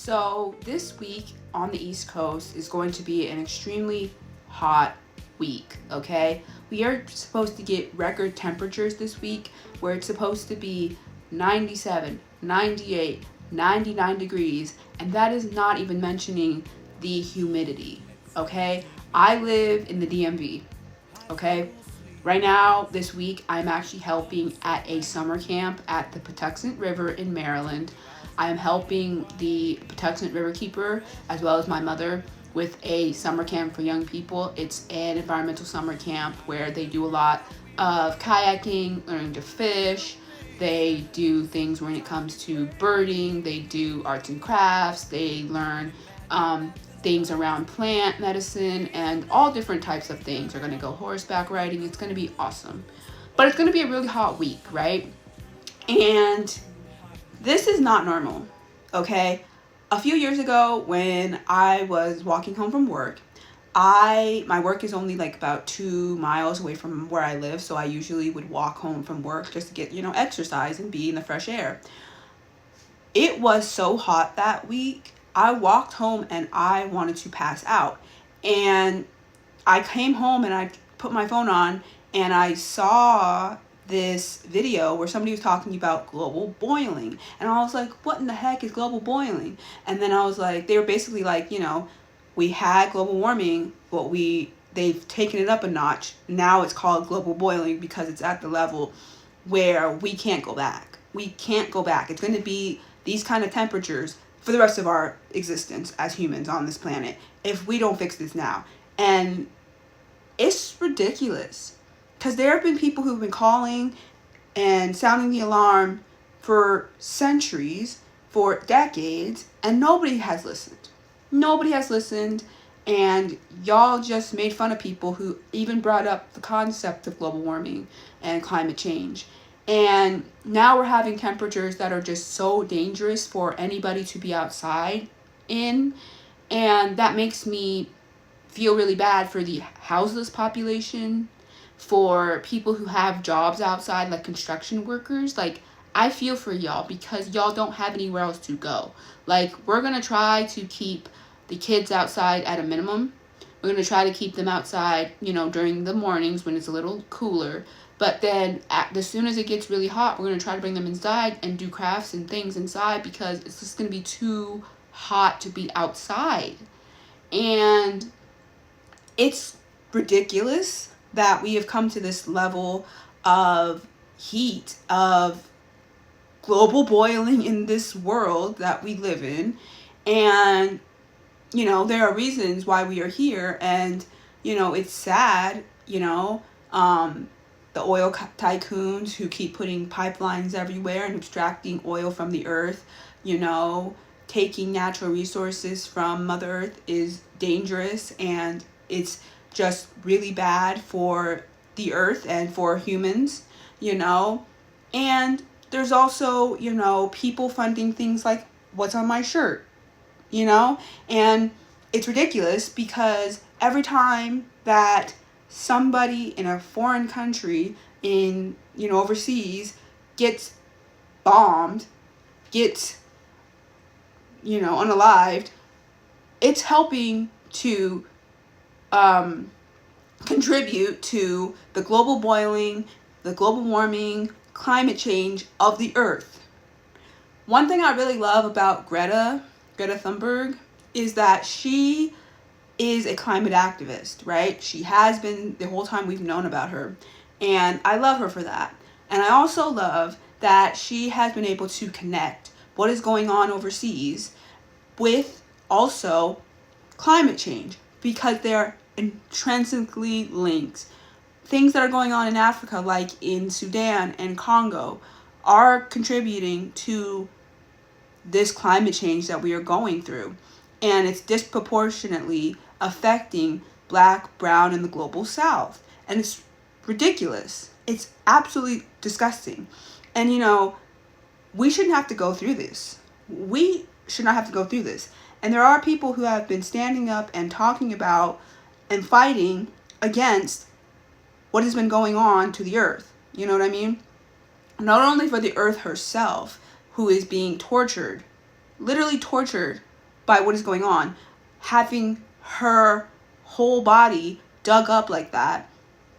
So, this week on the East Coast is going to be an extremely hot week, okay? We are supposed to get record temperatures this week where it's supposed to be 97, 98, 99 degrees, and that is not even mentioning the humidity, okay? I live in the DMV, okay? Right now, this week, I'm actually helping at a summer camp at the Patuxent River in Maryland. I am helping the Patuxent Riverkeeper as well as my mother with a summer camp for young people. It's an environmental summer camp where they do a lot of kayaking, learning to fish. They do things when it comes to birding. They do arts and crafts. They learn things around plant medicine and all different types of things. They're going to go horseback riding. It's going to be awesome. But it's going to be a really hot week, right? And this is not normal, okay? A few years ago when I was walking home from work, my work is only like about 2 miles away from where I live, so I usually would walk home from work just to get, exercise and be in the fresh air. It was so hot that week. I walked home and I wanted to pass out. And I came home and I put my phone on and I saw this video where somebody was talking about global boiling. And I was like, what in the heck is global boiling? And then I was like, they were basically like, we had global warming, but they've taken it up a notch. Now it's called global boiling because it's at the level where we can't go back. We can't go back. It's going to be these kind of temperatures for the rest of our existence as humans on this planet if we don't fix this now. And it's ridiculous because there have been people who've been calling and sounding the alarm for centuries, for decades, and nobody has listened. Nobody has listened, and y'all just made fun of people who even brought up the concept of global warming and climate change. And now we're having temperatures that are just so dangerous for anybody to be outside in. And that makes me feel really bad for the houseless population, for people who have jobs outside, like construction workers. Like, I feel for y'all because y'all don't have anywhere else to go. Like, we're going to try to keep the kids outside at a minimum. We're going to try to keep them outside, during the mornings when it's a little cooler. But then as soon as it gets really hot, we're going to try to bring them inside and do crafts and things inside because it's just going to be too hot to be outside. And it's ridiculous that we have come to this level of heat, of global boiling in this world that we live in. And, there are reasons why we are here. And, it's sad, the oil tycoons who keep putting pipelines everywhere and extracting oil from the earth, taking natural resources from Mother Earth is dangerous, and it's just really bad for the earth and for humans, And there's also, people funding things like what's on my shirt, And it's ridiculous because every time that somebody in a foreign country in, overseas gets bombed, gets, unalived, it's helping to contribute to the global boiling, the global warming, climate change of the earth. One thing I really love about Greta Thunberg, is that she is a climate activist, right? She has been the whole time we've known about her. And I love her for that. And I also love that she has been able to connect what is going on overseas with also climate change because they're intrinsically linked. Things that are going on in Africa, like in Sudan and Congo, are contributing to this climate change that we are going through. And it's disproportionately affecting Black, Brown, and the global South. And it's ridiculous. It's absolutely disgusting. And, we shouldn't have to go through this. We should not have to go through this. And there are people who have been standing up and talking about and fighting against what has been going on to the earth. You know what I mean? Not only for the earth herself, who is being tortured literally tortured by what is going on, having her whole body dug up like that.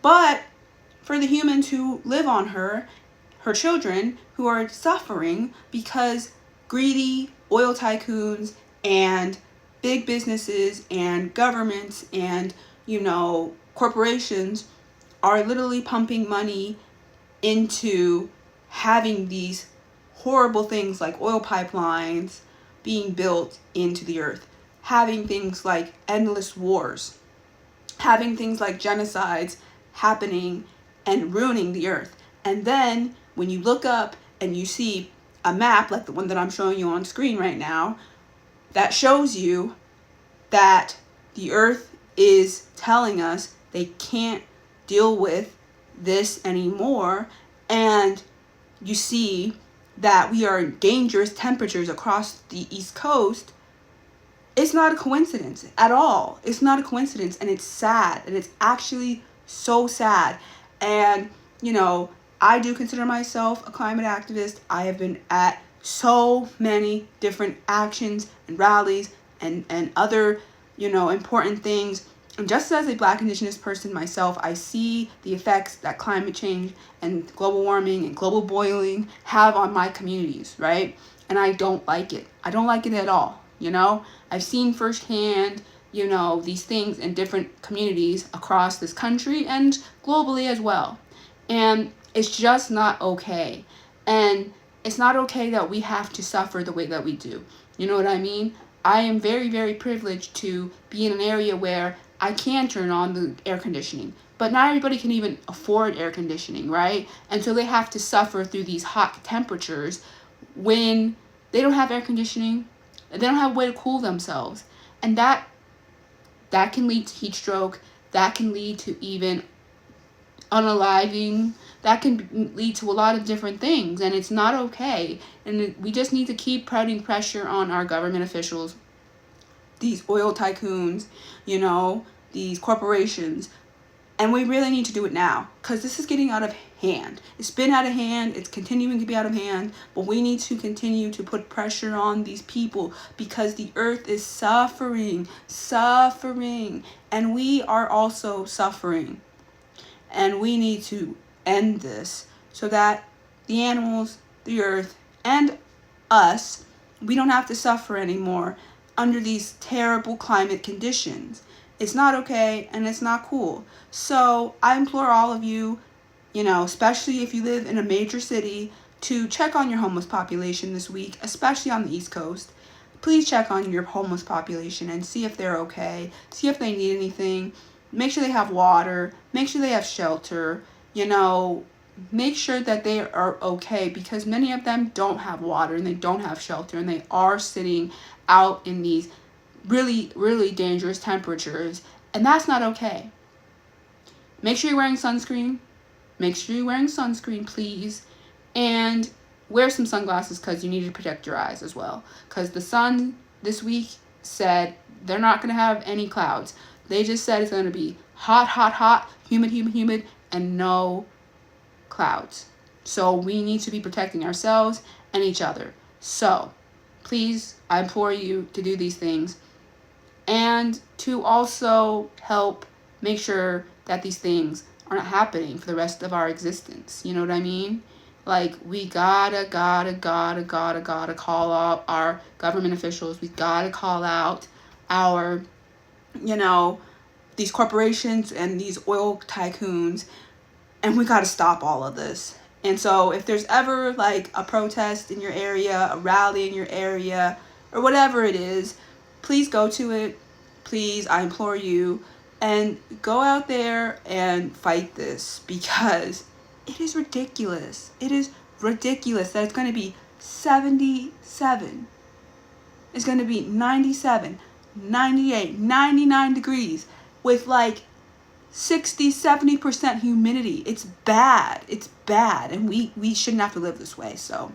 But for the humans who live on her children who are suffering because greedy oil tycoons and big businesses and governments and, corporations are literally pumping money into having these horrible things like oil pipelines being built into the earth, having things like endless wars, having things like genocides happening and ruining the earth. And then when you look up and you see a map like the one that I'm showing you on screen right now, that shows you that the earth is telling us they can't deal with this anymore. And you see that we are in dangerous temperatures across the East Coast. It's not a coincidence at all. It's not a coincidence, and it's sad, and it's actually so sad. And, I do consider myself a climate activist. I have been at so many different actions and rallies and other, important things. And just as a Black Indigenous person myself, I see the effects that climate change and global warming and global boiling have on my communities, right? And I don't like it. I don't like it at all, I've seen firsthand, these things in different communities across this country and globally as well. And it's just not okay. And it's not okay that we have to suffer the way that we do. You know what I mean? I am very, very privileged to be in an area where I can turn on the air conditioning. But not everybody can even afford air conditioning, right? And so they have to suffer through these hot temperatures when they don't have air conditioning. They don't have a way to cool themselves. And that can lead to heat stroke. That can lead to even unaliving. That can lead to a lot of different things. And it's not okay. And we just need to keep putting pressure on our government officials, these oil tycoons, these corporations. And we really need to do it now, because this is getting out of hand. It's been out of hand. It's continuing to be out of hand. But we need to continue to put pressure on these people, because the earth is suffering. And we are also suffering. And we need to end this so that the animals, the earth, and us, we don't have to suffer anymore under these terrible climate conditions. It's not okay, and it's not cool. So I implore all of you, especially if you live in a major city, to check on your homeless population this week, especially on the East Coast. Please check on your homeless population and see if they're okay, see if they need anything. Make sure they have water, make sure they have shelter, make sure that they are okay, because many of them don't have water and they don't have shelter, and they are sitting out in these really, really dangerous temperatures, and that's not okay. Make sure you're wearing sunscreen. Make sure you're wearing sunscreen, please. And wear some sunglasses, because you need to protect your eyes as well. Because the sun this week said they're not going to have any clouds. They just said it's going to be hot, humid, and no clouds. So we need to be protecting ourselves and each other. So please, I implore you to do these things, and to also help make sure that these things aren't happening for the rest of our existence. You know what I mean? Like, we gotta call out our government officials. We gotta call out our, these corporations and these oil tycoons, and we gotta stop all of this. And so if there's ever like a protest in your area, a rally in your area, or whatever it is, please go to it. Please, I implore you, and go out there and fight this, because it is ridiculous. It is ridiculous that it's going to be 77. It's going to be 97, 98, 99 degrees with like 60-70% humidity. It's bad. And we shouldn't have to live this way. So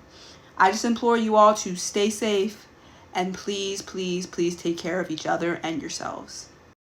I just implore you all to stay safe, and please take care of each other and yourselves.